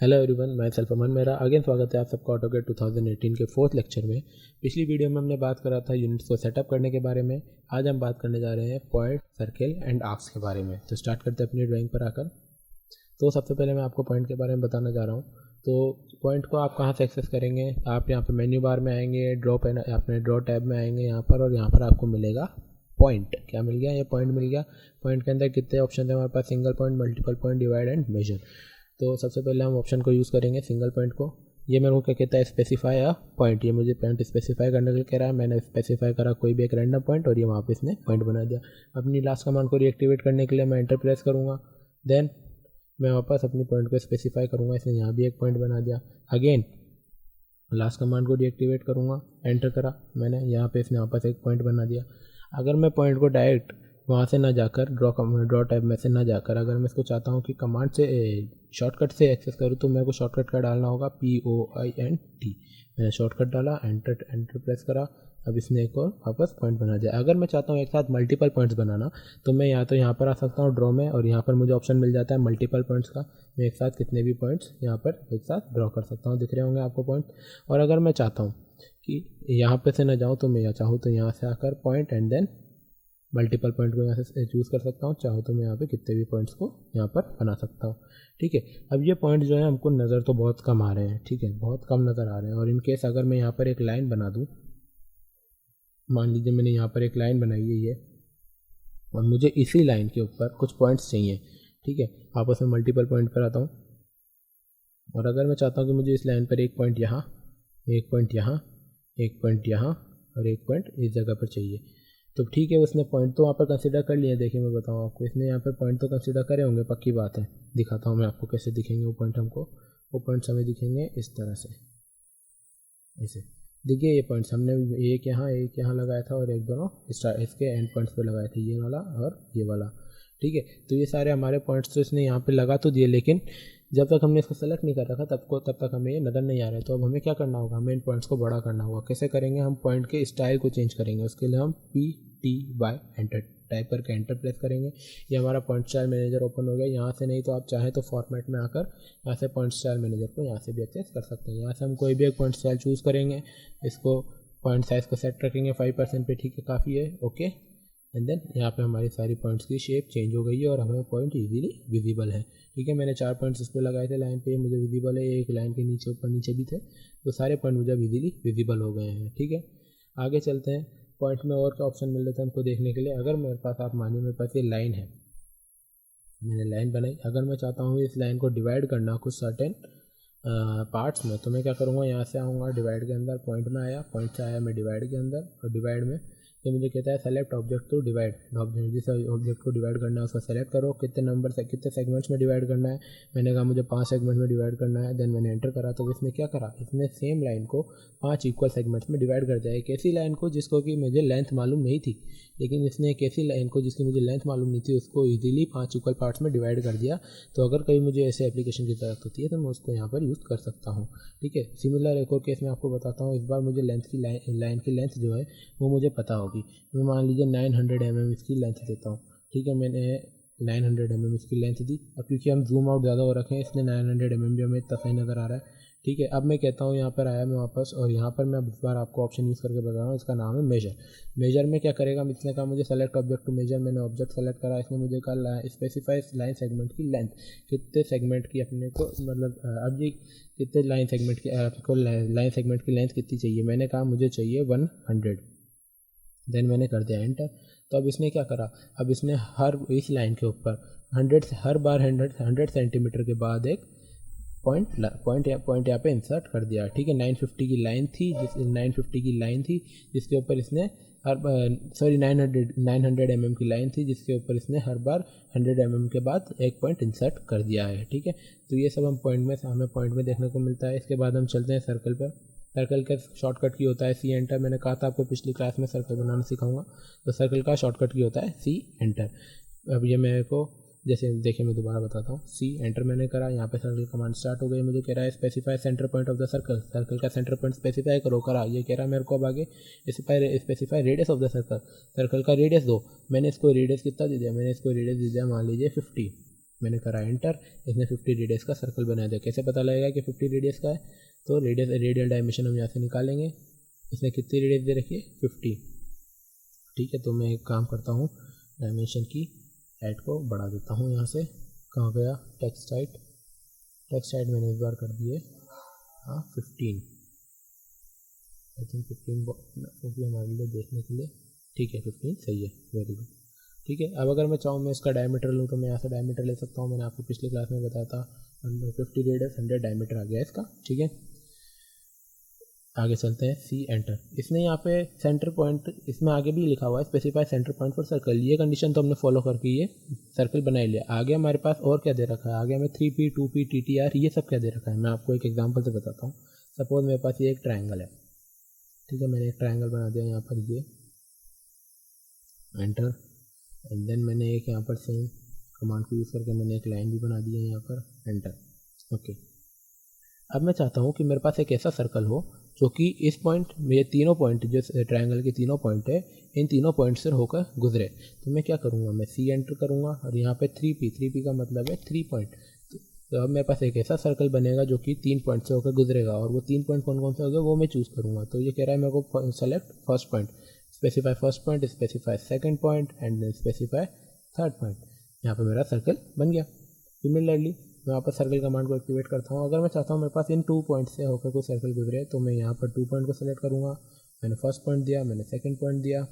Hello everyone, मैं self अमन मेरा again स्वागत है आप सबका ऑटोकेड 2018 के फोर्थ लेक्चर में। पिछली वीडियो में हमने बात करा था यूनिट्स को सेटअप करने के बारे में। आज हम बात करने जा रहे हैं पॉइंट, सर्किल एंड आर्क्स के बारे में। तो स्टार्ट करते हैं अपनी ड्राइंग पर आकर। तो सबसे पहले मैं आपको पॉइंट के बारे में बताना जा रहा हूँ। तो पॉइंट को आप कहाँ से एक्सेस करेंगे? आप यहाँ पर मेन्यू बार में आएंगे, अपने ड्रॉ टैब में आएंगे यहाँ पर, और यहाँ पर आपको मिलेगा पॉइंट। क्या मिल गया? ये पॉइंट मिल गया। पॉइंट के अंदर कितने ऑप्शन है हमारे पास? Single point, multiple point, divide and measure. तो सबसे पहले हम ऑप्शन को यूज़ करेंगे सिंगल पॉइंट को। ये मेरे को क्या कहता है? Specify a point. ये मुझे पॉइंट स्पेसिफाई करने के लिए कह रहा है। मैंने स्पेसिफाई करा कोई भी एक रैंडम पॉइंट और ये वहाँ पे इसने पॉइंट बना दिया। अपनी लास्ट कमांड को रीएक्टिवेट करने के लिए मैं एंटर प्रेस करूँगा। देन मैं वापस अपनी पॉइंट को स्पेसिफाई करूँगा। इसने यहाँ भी एक पॉइंट बना दिया। अगेन लास्ट कमांड को डीएक्टिवेट करूँगा, एंटर करा मैंने, यहाँ पे इसने वापस एक पॉइंट बना दिया। अगर मैं पॉइंट को डायरेक्ट वहाँ से ना जाकर ड्रॉ टैब में से ना जाकर अगर मैं इसको चाहता हूँ कि कमांड से शॉर्टकट से एक्सेस करूँ, तो मेरे को शॉर्टकट का डालना होगा POINT। मैंने शॉर्टकट डाला, एंटर प्रेस करा। अब इसने एक और वापस पॉइंट बना दिया। अगर मैं चाहता हूँ एक साथ मल्टीपल पॉइंट्स बनाना, तो मैं यहाँ पर आ सकता हूँ ड्रॉ में, और यहाँ पर मुझे ऑप्शन मिल जाता है मल्टीपल पॉइंट्स का। मैं एक साथ कितने भी पॉइंट्स यहाँ पर एक साथ ड्रॉ कर सकता हूँ। दिख रहे होंगे आपको पॉइंट। और अगर मैं चाहता हूँ कि यहाँ पे से ना जाऊँ, तो मैं यहाँ चाहूँ तो यहाँ से आकर point and then multiple point को यहाँ से चूज़ कर सकता हूँ। चाहो तो मैं यहाँ पे कितने भी पॉइंट्स को यहाँ पर बना सकता हूँ। ठीक है। अब ये पॉइंट जो है हमको नज़र तो बहुत कम आ रहे हैं। ठीक है, बहुत कम नज़र आ रहे हैं। और इन केस अगर मैं यहाँ पर एक लाइन बना दूँ, मान लीजिए मैंने यहाँ पर एक लाइन बनाई है ये, और मुझे इसी लाइन के ऊपर कुछ पॉइंट्स चाहिए। ठीक है, वापस मैं मल्टीपल पॉइंट पर आता हूँ, और अगर मैं चाहता हूँ कि मुझे इस लाइन पर एक पॉइंट यहाँ, एक पॉइंट यहाँ, एक पॉइंट यहाँ और एक पॉइंट इस जगह पर चाहिए, तो ठीक है, उसने पॉइंट तो वहाँ पर कंसिडर कर लिया। देखिए मैं बताऊँ आपको, इसने यहाँ पर पॉइंट तो कंसिडर करे होंगे, पक्की बात है। दिखाता हूँ मैं आपको कैसे दिखेंगे वो पॉइंट। हमको वो पॉइंट्स हमें दिखेंगे इस तरह से, ऐसे। देखिए ये पॉइंट्स हमने एक यहाँ लगाया था, और एक दोनों इसके एंड पॉइंट्स पे लगाए थे, ये वाला और ये वाला। ठीक है, तो ये सारे हमारे पॉइंट्स तो इसने यहाँ पे लगा तो दिए, लेकिन जब तक हमने इसको सेलेक्ट नहीं कर रखा तब तक हमें ये नज़र नहीं आ रहा है। तो अब हमें क्या करना होगा? हमें इन पॉइंट्स को बड़ा करना होगा। कैसे करेंगे? हम पॉइंट के स्टाइल को चेंज करेंगे। उसके लिए हम PTY एंटर टाइप करके एंटर प्रेस करेंगे। ये हमारा पॉइंट स्टाइल मैनेजर ओपन हो गया। यहाँ से नहीं तो आप चाहें तो फॉर्मेट में आकर यहाँ से पॉइंट स्टाइल मैनेजर को यहाँ से भी एक्सेस कर सकते हैं। यहाँ से हम कोई भी एक पॉइंट स्टाइल चूज़ करेंगे। इसको पॉइंट साइज़ को सेट रखेंगे 5% पे। ठीक है, काफ़ी है, ओके। एंड देन यहाँ पे हमारी सारी पॉइंट्स की शेप चेंज हो गई है, और हमें पॉइंट इजीली विजिबल है। ठीक है, मैंने 4 पॉइंट्स इस पर लगाए थे लाइन पे, मुझे विजिबल है। एक लाइन के नीचे ऊपर नीचे भी थे, तो सारे पॉइंट मुझे इजीली विजिबल हो गए हैं। ठीक है, आगे चलते हैं। पॉइंट में और क्या ऑप्शन मिल रहे थे हमको देखने के लिए? अगर मेरे पास, आप मानिए मेरे पास ये लाइन है, मैंने लाइन बनाई। अगर मैं चाहता हूँ इस लाइन को डिवाइड करना कुछ सर्टेन पार्ट्स में, तो मैं क्या करूँगा? यहाँ से आऊँगा डिवाइड के अंदर, पॉइंट में आया, पॉइंट से आया मैं डिवाइड के अंदर, और डिवाइड में ये मुझे कहता है सेलेक्ट ऑब्जेक्ट टू डिवाइड। जिस ऑब्जेक्ट को डिवाइड करना है उसको सेलेक्ट करो। कितने नंबर से कितने सेगमेंट्स में डिवाइड करना है? मैंने कहा मुझे 5 सेगमेंट में डिवाइड करना है। देन मैंने एंटर करा, तो इसने क्या करा? इसने सेम लाइन को 5 इक्वल सेगमेंट्स में डिवाइड कर दिया। एक ऐसी लाइन को जिसको कि मुझे लेंथ मालूम नहीं थी, लेकिन इसने एक ऐसी लाइन को जिसकी मुझे लेंथ मालूम नहीं थी, उसको ईजिली 5 इक्वल पार्ट्स में डिवाइड कर दिया। तो अगर कभी मुझे ऐसे एप्लीकेशन की ज़रूरत होती है तो मैं उसको यहाँ पर यूज़ कर सकता हूँ। ठीक है, सिमिलर एक और केस में आपको बताता हूँ। इस बार मुझे लाइन की लेंथ जो है वो मुझे पता होगी। मैं मान लीजिए 900 mm इसकी लेंथ देता हूँ। ठीक है, मैंने 900 mm इसकी लेंथ दी। अब क्योंकि हम जूम आउट ज़्यादा हो रखे हैं, इसलिए 900 mm भी हमें इतना सही नज़र आ रहा है। ठीक है, अब मैं कहता हूँ, यहाँ पर आया मैं वापस, और यहाँ पर मैं अब इस बार आपको ऑप्शन यूज़ करके बता रहा हूँ। इसका नाम है मेजर। मेजर में क्या करेगा? इसने कहा मुझे सेलेक्ट ऑब्जेक्ट टू मेजर। मैंने ऑब्जेक्ट सेलेक्ट करा। इसने मुझे कहा स्पेसिफाई लाइन सेगमेंट की लेंथ। कितने सेगमेंट की अपने को, मतलब अब ये कितने लाइन सेगमेंट की आपको लाइन सेगमेंट की लेंथ कितनी चाहिए? मैंने कहा मुझे चाहिए 100। देन मैंने कर दिया एंटर। तो अब इसने क्या करा? अब इसने हर इस लाइन के ऊपर 100 से हर बार 100 सेंटीमीटर के बाद एक पॉइंट यहाँ पे इंसर्ट कर दिया। ठीक है, 950 की लाइन थी, 950 की लाइन थी जिसके ऊपर इसने 900 mm की लाइन थी जिसके ऊपर इसने हर बार 100 mm के बाद एक पॉइंट इंसर्ट कर दिया है। ठीक है, तो ये सब हमें पॉइंट में देखने को मिलता है। इसके बाद हम चलते हैं सर्कल पर। सर्कल का शॉर्टकट की होता है C एंटर। मैंने कहा था आपको पिछली क्लास में सर्कल बनाना सिखाऊंगा, तो सर्कल का शॉर्टकट की होता है C एंटर। अब ये मेरे को, जैसे देखिए मैं दोबारा बताता हूँ, C एंटर मैंने करा। यहाँ पे सर्कल कमांड स्टार्ट हो गई। मुझे कह रहा है specify centre point of the circle. Circle का सेंटर पॉइंट स्पेसिफाई करो, करा। ये कह रहा है मेरे को अब आगे specify radius of the circle. Circle का रेडियस दो। मैंने इसको रेडियस कितना दे दिया? मैंने इसको रेडियस दे दिया मान लीजिए 50। मैंने करा एंटर, इसने 50 रेडियस का सर्कल बना दिया। कैसे पता लगेगा कि 50 रेडियस का है? तो रेडियल डायमेंशन हम यहाँ से निकालेंगे। इसने कितनी रेडियस दे रखी है? 50। ठीक है, तो मैं एक काम करता हूँ, डायमेंशन की हाइट को बढ़ा देता हूँ। यहाँ से कहाँ गया? टेक्स्ट हाइट मैंने इस बार कर दी है 15। आई थिंक 15 होगी हमारे लिए देखने के लिए। ठीक है, 15 सही है, वेरी गुड। ठीक है, अब अगर मैं चाहूँ मैं इसका डायमीटर लूँ तो मैं यहाँ से डायमीटर ले सकता हूँ। मैंने आपको पिछली क्लास में बताया था 50 रेडियस 100 डायमीटर आ गया इसका। ठीक है, आगे चलते हैं। C enter. इसने यहाँ पे सेंटर पॉइंट, इसमें आगे भी लिखा हुआ है specify centre point for circle. ये कंडीशन तो हमने फॉलो करके ये सर्कल बना ही लिया। आगे हमारे पास और क्या दे रखा है? आगे हमें 3P 2P TTR ये सब क्या दे रखा है? मैं आपको एक एग्जांपल से बताता हूँ। सपोज मेरे पास ये एक ट्रायंगल है। ठीक है, मैंने एक ट्रायंगल बना दिया यहाँ पर, ये एंटर, एंड देन मैंने एक यहाँ पर सेम कमांड को यूज़ करके मैंने एक लाइन भी बना दी है यहाँ पर, एंटर। ओके, अब मैं चाहता हूँ कि मेरे पास एक ऐसा सर्कल हो जो कि इस पॉइंट, ये तीनों पॉइंट जो ट्रायंगल के तीनों पॉइंट है, इन तीनों पॉइंट से होकर गुजरे। तो मैं क्या करूँगा? मैं सी एंटर करूँगा और यहाँ पे 3P का मतलब है 3 पॉइंट। तो अब मेरे पास एक ऐसा सर्कल बनेगा जो कि 3 पॉइंट से होकर गुजरेगा, और वो 3 पॉइंट कौन कौन से हो गए वो मैं चूज़ करूँगा। तो ये कह रहा है मेरे को select first point, specify first point, specify second point and then specify third point. यहाँ पे मेरा सर्कल बन गया। सिमिलरली मैं यहाँ पर सर्कल कमांड को एक्टिवेट करता हूँ। अगर मैं चाहता हूँ मेरे पास इन 2 पॉइंट से होकर कोई सर्कल गुजरे, तो मैं यहाँ पर 2 पॉइंट को सेलेक्ट करूँगा। मैंने फर्स्ट पॉइंट दिया, मैंने सेकंड पॉइंट दिया,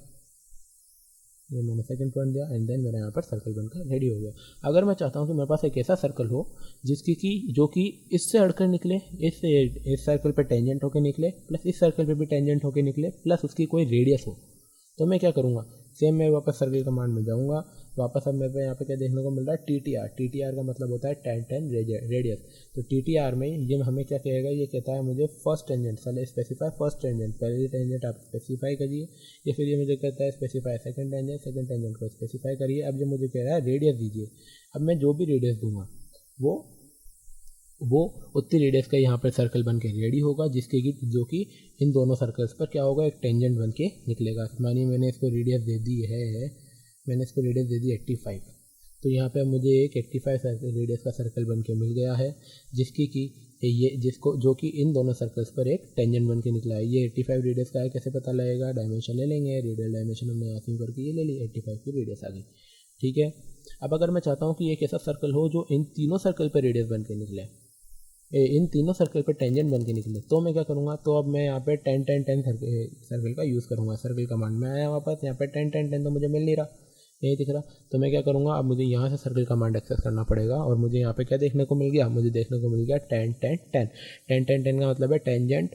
ये मैंने सेकंड पॉइंट दिया, एंड देन मेरा यहाँ पर सर्कल बनकर रेडी हो गया। अगर मैं चाहता हूँ कि मेरे पास एक ऐसा सर्कल हो जिसकी कि जो कि इससे अड़कर निकले, इस सर्कल पे टेंजेंट होकर निकले, प्लस इस सर्कल पे भी टेंजेंट होकर निकले, प्लस उसकी कोई रेडियस हो, तो मैं क्या करूँगा? सेम मैं वापस सर्कल कमांड में जाऊँगा। वापस अब मेरे को यहाँ पे क्या देखने को मिल रहा है? TTR का मतलब होता है 10 रेडियस। तो TTR में ये हमें क्या कहेगा? ये कहता है मुझे first tangent, specify first tangent, पहली टेंजेंट आप स्पेसिफाई करिए, या फिर ये मुझे कहता है स्पेसिफाई सेकंड टेंजेंट को स्पेसिफाई करिए। अब जो मुझे कह रहा है रेडियस दीजिए। अब मैं जो भी रेडियस दूंगा वो उतनी रेडियस का यहाँ पर सर्कल बन के रेडी होगा, जिसके कि जो कि इन दोनों सर्कल्स पर क्या होगा? एक टेंजेंट बन के निकलेगा। मानिए मैंने इसको रेडियस दे दी है, मैंने इसको रेडियस दे दी 85, तो यहाँ पे मुझे एक 85 रेडियस का सर्कल बन के मिल गया है, जिसकी कि ये जिसको जो कि इन दोनों सर्कल्स पर एक टेंजेंट बन के निकला है। ये 85 रेडियस का है, कैसे पता लगेगा? डायमेंशन ले लेंगे, रेडियल डायमेंशन हमने यहाँ करके ये ले ली, 85 की रेडियस आ गई। ठीक है, अब अगर मैं चाहता हूँ कि एक ऐसा सर्कल हो जो इन तीनों सर्कल पर रेडियस बन के निकले, इन तीनों सर्कल पे टेंजेंट बन के निकले, तो मैं क्या करूँगा? तो अब मैं यहाँ पे 10 सर्कल का यूज़ करूँगा। सर्कल कमांड में आया वापस, यहाँ पे 10 तो मुझे मिल नहीं रहा, नहीं दिख रहा। तो मैं क्या करूँगा? अब मुझे यहाँ से सर्कल कमांड एक्सेस करना पड़ेगा, और मुझे यहाँ पे क्या देखने को मिल गया? मुझे देखने को मिल गया 10 का मतलब है टेंजेंट,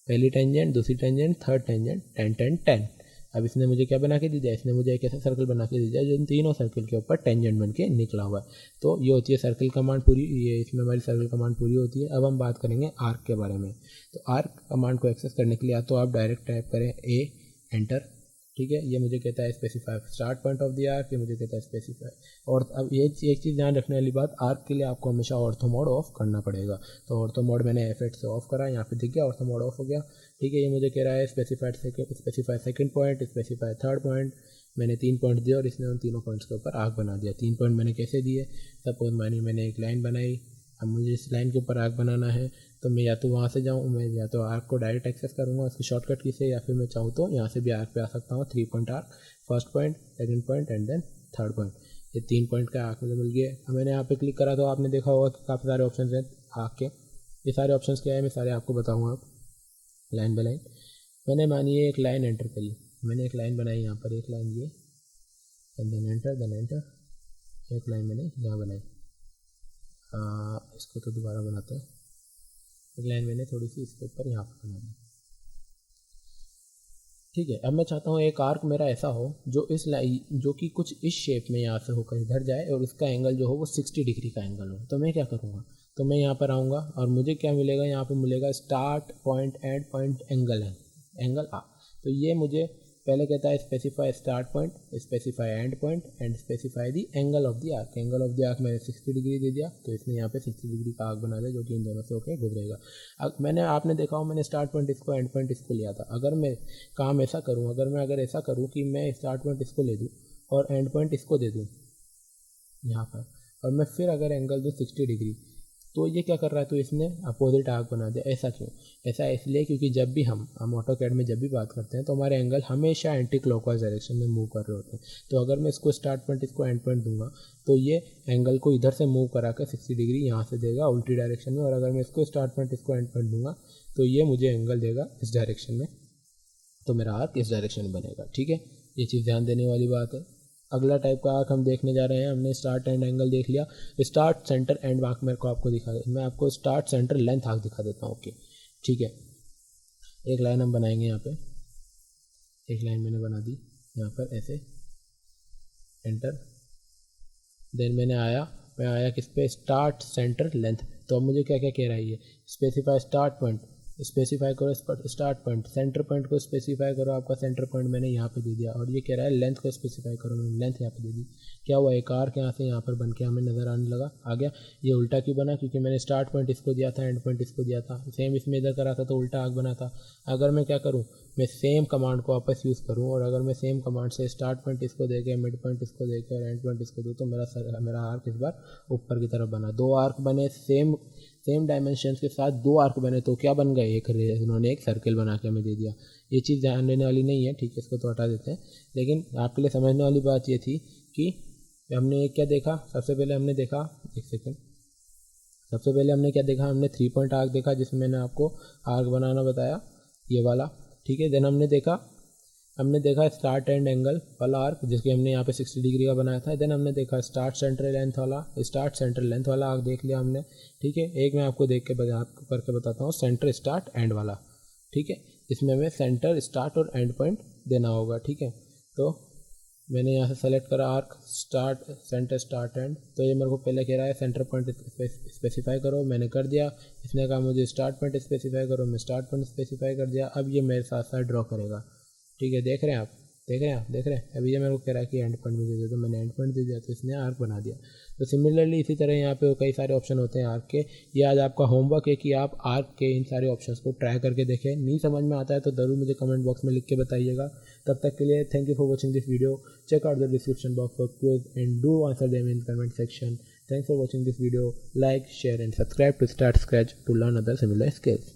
पहली टेंजेंट, दूसरी टेंजेंट, थर्ड टेंजेंट 10। अब इसने मुझे क्या बना के दी दिया? इसने मुझे एक ऐसा सर्कल बना के दी दिया जो तीनों सर्कल के ऊपर टेंजेंट बन के निकला हुआ है। तो ये होती है सर्कल कमांड पूरी, ये इसमें हमारी सर्कल कमांड पूरी होती है। अब हम बात करेंगे आर्क के बारे में। तो आर्क कमांड को एक्सेस करने के लिए या तो आप डायरेक्ट टाइप करें ए एंटर। ठीक है, ये मुझे कहता है specify start point of the arc, ये मुझे कहता है स्पेसिफाई। और अब ये एक चीज़ ध्यान रखने वाली बात, आर्क के लिए आपको हमेशा ऑर्थो मोड ऑफ करना पड़ेगा। तो ऑर्थो मोड मैंने F8 से ऑफ करा, यहाँ पे दिख गया ऑर्थो मोड ऑफ हो गया। ठीक है, ये मुझे कह रहा है specify second point, specify third point. मैंने 3 पॉइंट दिए और इसने उन तीनों पॉइंट्स के ऊपर आर्क बना दिया। 3 पॉइंट मैंने कैसे दिए? सपोज मानिए मैंने एक लाइन बनाई, अब मुझे इस लाइन के ऊपर आर्क बनाना है, तो मैं या तो वहाँ से जाऊँ, मैं या तो आर्क को डायरेक्ट एक्सेस करूँगा उसकी शॉर्टकट की से, या फिर मैं चाहूँ तो यहाँ से भी आर्क पे आ सकता हूँ। 3 point arc, first point, second point and then third point. ये 3 पॉइंट का आर्क मुझे मिल गया। अब मैंने यहाँ पे क्लिक करा तो आपने देखा होगा कि काफ़ी सारे ऑप्शन हैं आर्क के। ये सारे ऑप्शन क्या है मैं सारे आपको बताऊँगा अब लाइन बाय लाइन। मैंने मानिए एक लाइन एंटर करी, मैंने एक लाइन बनाई यहाँ पर, एक लाइन ये, एंड देन एंटर, एक लाइन मैंने यहाँ बनाई। इसको तो दोबारा बनाते हैं। एक लाइन मैंने थोड़ी सी इसके ऊपर यहाँ पर बना दी। ठीक है, अब मैं चाहता हूँ एक आर्क मेरा ऐसा हो जो इस लाइन, जो कि कुछ इस शेप में यहाँ से होकर इधर जाए और इसका एंगल जो हो वो 60 डिग्री का एंगल हो। तो मैं क्या करूँगा? तो मैं यहाँ पर आऊँगा और मुझे क्या मिलेगा? यहाँ पर मिलेगा start point end point angle आ। तो ये मुझे पहले कहता है specify start point, specify end point and specify the angle of the arc. Angle of the arc मैंने 60 डिग्री दे दिया, तो इसने यहाँ पे 60 डिग्री का आर्क बना दिया जो कि इन दोनों से होकर गुजरेगा। अब आपने देखा हो मैंने स्टार्ट पॉइंट इसको, एंड पॉइंट इसको लिया था। अगर मैं काम ऐसा करूँ, अगर ऐसा करूँ कि मैं स्टार्ट पॉइंट इसको ले दूँ और एंड पॉइंट इसको दे दूँ यहाँ पर, और मैं फिर अगर एंगल दूँ 60 डिग्री, तो ये क्या कर रहा है, तो इसने अपोजिट आर्क बना दिया। ऐसा क्यों? ऐसा इसलिए क्योंकि जब भी हम ऑटोकैड में जब भी बात करते हैं तो हमारे एंगल हमेशा एंटी क्लॉकवाइज डायरेक्शन में मूव कर रहे होते हैं। तो अगर मैं इसको स्टार्ट पॉइंट, इसको एंड पॉइंट दूंगा, तो ये एंगल को इधर से मूव करा कर 60 डिग्री यहाँ से देगा उल्टी डायरेक्शन में, और अगर मैं इसको स्टार्ट पॉइंट, इसको एंड पॉइंट दूंगा, तो ये मुझे एंगल देगा इस डायरेक्शन में, तो मेरा आर्क इस डायरेक्शन में बनेगा। ठीक है, ये चीज़ ध्यान देने वाली बात है। अगला टाइप का आर्क हम देखने जा रहे हैं। हमने स्टार्ट एंड एंगल देख लिया, स्टार्ट सेंटर एंड आर्क मेरे को आपको दिखा, मैं आपको स्टार्ट सेंटर लेंथ आर्क दिखा देता हूँ। ओके, ठीक है, एक लाइन हम बनाएंगे यहाँ पे, एक लाइन मैंने बना दी यहाँ पर ऐसे, एंटर। देन मैं आया किस पे, स्टार्ट सेंटर लेंथ। तो अब मुझे क्या क्या कह रहा है ये, स्पेसिफाई स्टार्ट पॉइंट, स्पेसिफाई करो स्टार्ट पॉइंट, सेंटर पॉइंट को स्पेसिफाई करो, आपका सेंटर पॉइंट मैंने यहाँ पे दे दिया, और ये कह रहा है लेंथ को स्पेसिफाई करो, मैंने लेंथ यहाँ पे दे दी। क्या हुआ, एक आर्क यहाँ से यहाँ पर बन के हमें नज़र आने लगा, आ गया। ये उल्टा क्यों बना, क्योंकि मैंने स्टार्ट पॉइंट इसको दिया था, एंड पॉइंट इसको दिया था, सेम इसमें इधर करा था तो उल्टा आर्क बना था। अगर मैं क्या करूँ, मैं सेम कमांड को वापस यूज़ करूँ, और अगर मैं सेम कमांड से स्टार्ट पॉइंट इसको देके, मिड पॉइंट इसको देके और एंड पॉइंट इसको दूँ, तो मेरा आर्क इस बार ऊपर की तरफ बना। दो आर्क बने सेम डायमेंशंस के साथ, दो आर्क बने तो क्या बन गए, उन्होंने एक सर्किल बना के हमें दे दिया। ये चीज़ ध्यान देने वाली नहीं है, ठीक है, इसको तो हटा देते हैं। लेकिन आपके लिए समझने वाली बात ये थी कि हमने क्या देखा, सबसे पहले हमने देखा, एक सेकेंड, सबसे पहले हमने क्या देखा, हमने 3 पॉइंट आर्क देखा जिसमें मैंने आपको आर्क बनाना बताया, ये वाला। ठीक है, देन हमने देखा स्टार्ट एंड एंगल वाला आर्क, जिसके हमने यहाँ पे 60 डिग्री का बनाया था। देन हमने देखा स्टार्ट सेंटर लेंथ वाला आर्क देख लिया हमने। ठीक है, एक मैं आपको करके बताता हूँ, सेंटर स्टार्ट एंड वाला। ठीक है, इसमें हमें सेंटर स्टार्ट और एंड पॉइंट देना होगा। ठीक है, तो मैंने यहाँ से सेलेक्ट करा आर्क, सेंटर स्टार्ट एंड। तो ये मेरे को पहले कह रहा है सेंटर पॉइंट स्पेसिफाई करो, मैंने कर दिया। इसने कहा मुझे स्टार्ट पॉइंट स्पेसिफाई करो, मैं स्टार्ट पॉइंट स्पेसिफाई कर दिया। अब ये मेरे साथ साथ ड्रॉ करेगा। ठीक है, देख रहे हैं आप। अभी ये मेरे को कह रहा है कि एंड पॉइंट मुझे दे दो, मैंने एंड पॉइंट दे दिया, तो इसने आर्क बना दिया। तो सिमिलरली इसी तरह यहाँ पे कई सारे ऑप्शन होते हैं आर्क के। ये आज आपका होमवर्क है कि आप आर्क के इन सारे ऑप्शंस को ट्राई करके देखें। नहीं समझ में आता है तो ज़रूर मुझे कमेंट बॉक्स में लिख के बताइएगा। तब तक के लिए thank you for watching this video. Check out the description box for quiz and do answer them in comment section. Thanks for watching this video. Like, share and subscribe to Start Scratch to learn other similar skills.